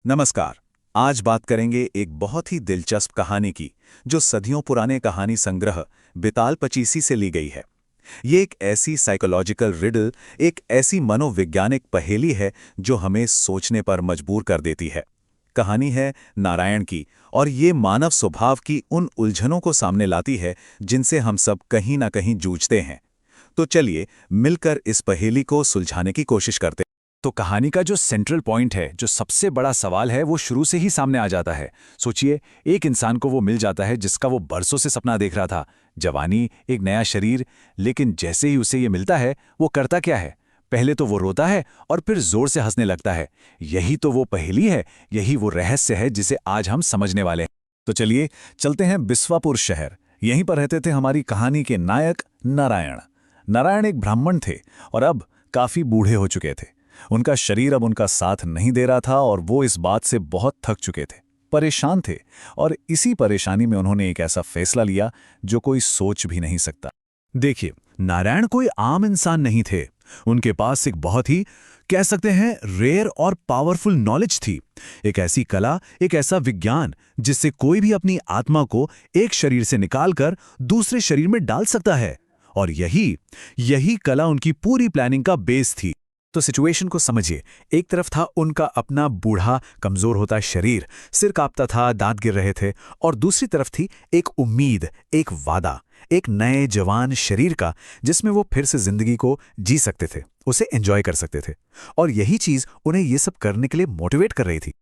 नमस्कार। आज बात करेंगे एक बहुत ही दिलचस्प कहानी की, जो सदियों पुराने कहानी संग्रह बेताल पचीसी से ली गई है। ये एक ऐसी साइकोलॉजिकल रिडल, एक ऐसी मनोवैज्ञानिक पहेली है जो हमें सोचने पर मजबूर कर देती है। कहानी है नारायण की, और ये मानव स्वभाव की उन उलझनों को सामने लाती है जिनसे हम सब कहीं ना कहीं जूझते हैं। तो चलिए मिलकर इस पहेली को सुलझाने की कोशिश करते हैं। तो कहानी का जो सेंट्रल पॉइंट है, जो सबसे बड़ा सवाल है, वो शुरू से ही सामने आ जाता है। सोचिए, एक इंसान को वो मिल जाता है जिसका वो बरसों से सपना देख रहा था। जवानी, एक नया शरीर, लेकिन जैसे ही उसे ये मिलता है, वो करता क्या है? पहले तो वो रोता है और फिर जोर से हंसने लगता है। यही तो वो पहेली है, यही वो रहस्य है जिसे आज हम समझने वाले हैं। तो चलिए चलते हैं बिस्वापुर शहर। यहीं पर रहते थे हमारी कहानी के नायक नारायण। नारायण एक ब्राह्मण थे और अब काफी बूढ़े हो चुके थे। उनका शरीर अब उनका साथ नहीं दे रहा था और वो इस बात से बहुत थक चुके थे, परेशान थे। और इसी परेशानी में उन्होंने एक ऐसा फैसला लिया जो कोई सोच भी नहीं सकता। देखिए, नारायण कोई आम इंसान नहीं थे। उनके पास एक बहुत ही, कह सकते हैं, रेयर और पावरफुल नॉलेज थी। एक ऐसी कला, एक ऐसा विज्ञान जिससे कोई भी अपनी आत्मा को एक शरीर से निकालकर दूसरे शरीर में डाल सकता है। और यही कला उनकी पूरी प्लानिंग का बेस थी। तो सिचुएशन को समझिए। एक तरफ था उनका अपना बूढ़ा कमजोर होता शरीर, सिर कांपता था, दांत गिर रहे थे। और दूसरी तरफ थी एक उम्मीद, एक वादा, एक नए जवान शरीर का, जिसमें वो फिर से जिंदगी को जी सकते थे, उसे एंजॉय कर सकते थे। और यही चीज उन्हें ये सब करने के लिए मोटिवेट कर रही थी।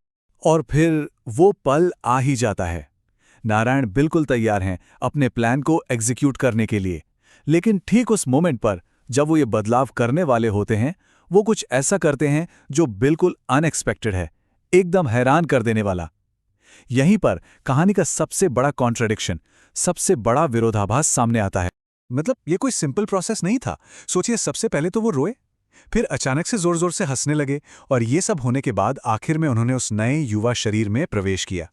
और फिर वो पल आ ही जाता है। नारायण बिल्कुल तैयार हैं अपने प्लान को एग्जीक्यूट करने के लिए, लेकिन ठीक उस मोमेंट पर जब वो ये बदलाव करने वाले होते हैं, वो कुछ ऐसा करते हैं जो बिल्कुल अनएक्सपेक्टेड है, एकदम हैरान कर देने वाला। यहीं पर कहानी का सबसे बड़ा कॉन्ट्रडिक्शन, सबसे बड़ा विरोधाभास सामने आता है। मतलब ये कोई सिंपल प्रोसेस नहीं था। सोचिए, सबसे पहले तो वो रोए, फिर अचानक से जोर जोर से हंसने लगे, और ये सब होने के बाद आखिर में उन्होंने उस नए युवा शरीर में प्रवेश किया।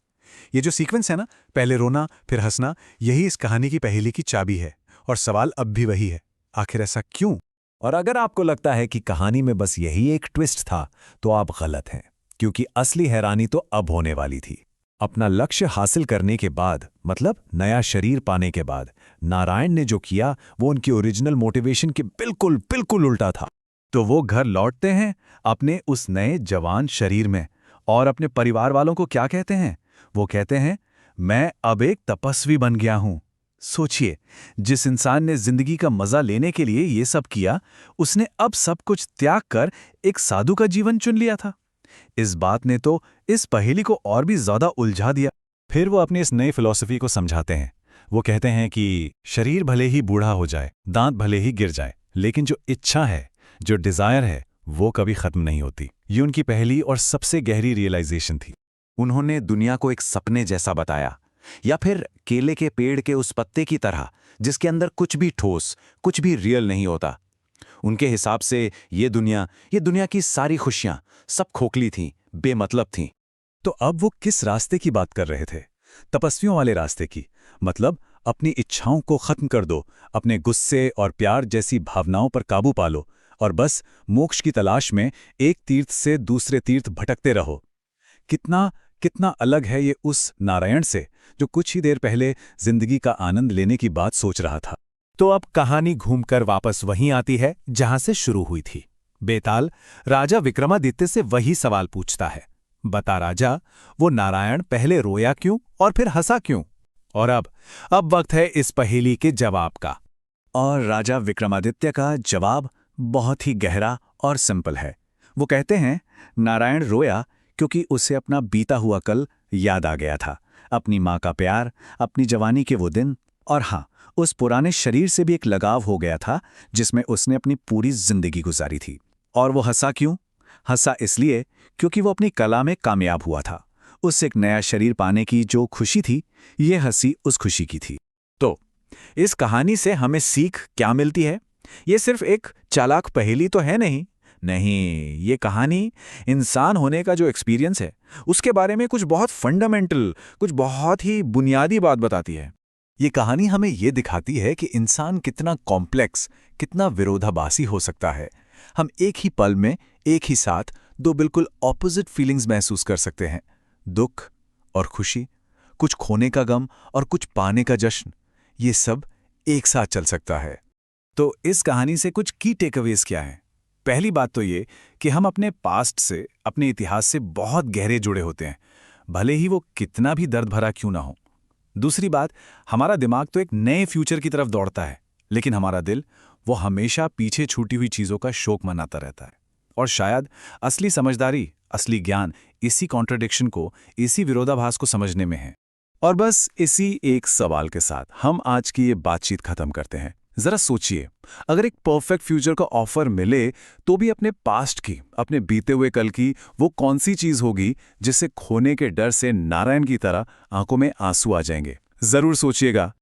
ये जो सीक्वेंस है ना, पहले रोना फिर हंसना, यही इस कहानी की पहेली की चाबी है। और सवाल अब भी वही है, आखिर ऐसा क्यों? और अगर आपको लगता है कि कहानी में बस यही एक ट्विस्ट था, तो आप गलत हैं, क्योंकि असली हैरानी तो अब होने वाली थी। अपना लक्ष्य हासिल करने के बाद, मतलब नया शरीर पाने के बाद, नारायण ने जो किया वो उनकी ओरिजिनल मोटिवेशन के बिल्कुल बिल्कुल उल्टा था। तो वो घर लौटते हैं अपने उस नए जवान शरीर में, और अपने परिवार वालों को क्या कहते हैं? वो कहते हैं, मैं अब एक तपस्वी बन गया हूं। सोचिए, जिस इंसान ने जिंदगी का मजा लेने के लिए ये सब किया, उसने अब सब कुछ त्याग कर एक साधु का जीवन चुन लिया था। इस बात ने तो इस पहेली को और भी ज्यादा उलझा दिया। फिर वो अपनी इस नई फिलॉसफी को समझाते हैं। वो कहते हैं कि शरीर भले ही बूढ़ा हो जाए, दांत भले ही गिर जाए, लेकिन जो इच्छा है, जो डिजायर है, वो कभी खत्म नहीं होती। ये उनकी पहली और सबसे गहरी रियलाइजेशन थी। उन्होंने दुनिया को एक सपने जैसा बताया, या फिर केले के पेड़ के उस पत्ते की तरह, जिसके अंदर कुछ भी ठोस, कुछ भी रियल नहीं होता। उनके हिसाब से ये दुनिया की सारी खुशियां सब खोखली थीं, बेमतलब थीं। तो अब वो किस रास्ते की बात कर रहे थे? तपस्वियों वाले रास्ते की। मतलब अपनी इच्छाओं को खत्म कर दो, अपने गुस्से और प्यार जैसी भावनाओं पर काबू पा लो, और बस मोक्ष की तलाश में एक तीर्थ से दूसरे तीर्थ भटकते रहो। कितना कितना अलग है ये उस नारायण से जो कुछ ही देर पहले जिंदगी का आनंद लेने की बात सोच रहा था। तो अब कहानी घूमकर वापस वहीं आती है जहां से शुरू हुई थी। बेताल राजा विक्रमादित्य से वही सवाल पूछता है, बता राजा, वो नारायण पहले रोया क्यों और फिर हंसा क्यों? और अब वक्त है इस पहेली के जवाब का। और राजा विक्रमादित्य का जवाब बहुत ही गहरा और सिंपल है। वो कहते हैं, नारायण रोया क्योंकि उसे अपना बीता हुआ कल याद आ गया था। अपनी माँ का प्यार, अपनी जवानी के वो दिन, और हाँ, उस पुराने शरीर से भी एक लगाव हो गया था जिसमें उसने अपनी पूरी जिंदगी गुजारी थी। और वो हंसा क्यों? हंसा इसलिए क्योंकि वो अपनी कला में कामयाब हुआ था। उससे एक नया शरीर पाने की जो खुशी थी, ये हंसी उस खुशी की थी। तो इस कहानी से हमें सीख क्या मिलती है? ये सिर्फ एक चालाक पहेली तो है नहीं। ये कहानी इंसान होने का जो एक्सपीरियंस है, उसके बारे में कुछ बहुत फंडामेंटल, कुछ बहुत ही बुनियादी बात बताती है। ये कहानी हमें ये दिखाती है कि इंसान कितना कॉम्प्लेक्स, कितना विरोधाभासी हो सकता है। हम एक ही पल में, एक ही साथ दो बिल्कुल ऑपोजिट फीलिंग्स महसूस कर सकते हैं, दुख और खुशी, कुछ खोने का गम और कुछ पाने का जश्न। ये सब एक साथ चल सकता है। तो इस कहानी से कुछ की टेकअवेज क्या हैं? पहली बात तो ये कि हम अपने पास्ट से, अपने इतिहास से बहुत गहरे जुड़े होते हैं, भले ही वो कितना भी दर्द भरा क्यों ना हो। दूसरी बात, हमारा दिमाग तो एक नए फ्यूचर की तरफ दौड़ता है, लेकिन हमारा दिल वो हमेशा पीछे छूटी हुई चीज़ों का शोक मनाता रहता है। और शायद असली समझदारी, असली ज्ञान इसी कॉन्ट्रडिक्शन को, इसी विरोधाभास को समझने में है। और बस इसी एक सवाल के साथ हम आज की ये बातचीत खत्म करते हैं। जरा सोचिए, अगर एक परफेक्ट फ्यूचर का ऑफर मिले तो भी अपने पास्ट की, अपने बीते हुए कल की वो कौन सी चीज होगी जिसे खोने के डर से नारायण की तरह आंखों में आंसू आ जाएंगे? जरूर सोचिएगा।